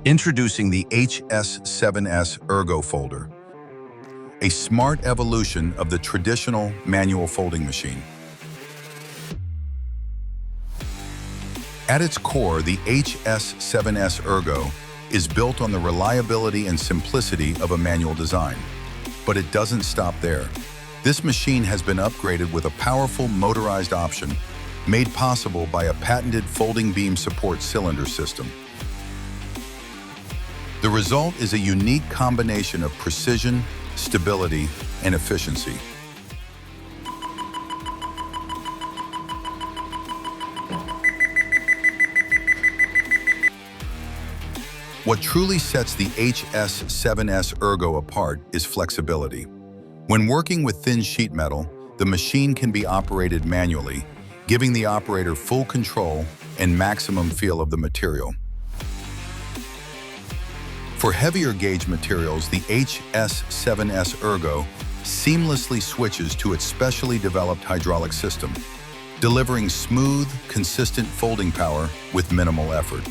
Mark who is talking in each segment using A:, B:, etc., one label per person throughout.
A: Introducing the HS7S Ergo folder, a smart evolution of the traditional manual folding machine. At its core, the HS7S Ergo is built on the reliability and simplicity of a manual design. But it doesn't stop there. This machine has been upgraded with a powerful motorized option made possible by a patented folding beam support cylinder system. The result is a unique combination of precision, stability, and efficiency. What truly sets the HS7S Ergo apart is flexibility. When working with thin sheet metal, the machine can be operated manually, giving the operator full control and maximum feel of the material. For heavier gauge materials, the HS7S Ergo seamlessly switches to its specially developed hydraulic system, delivering smooth, consistent folding power with minimal effort.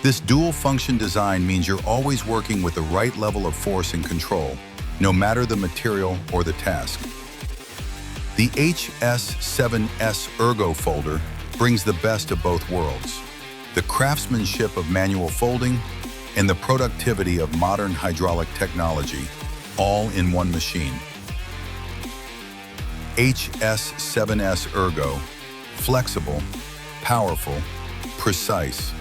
A: This dual-function design means you're always working with the right level of force and control, no matter the material or the task. The HS7S Ergo folder brings the best of both worlds: the craftsmanship of manual folding and the productivity of modern hydraulic technology, all in one machine. HS7S Ergo: flexible, powerful, precise.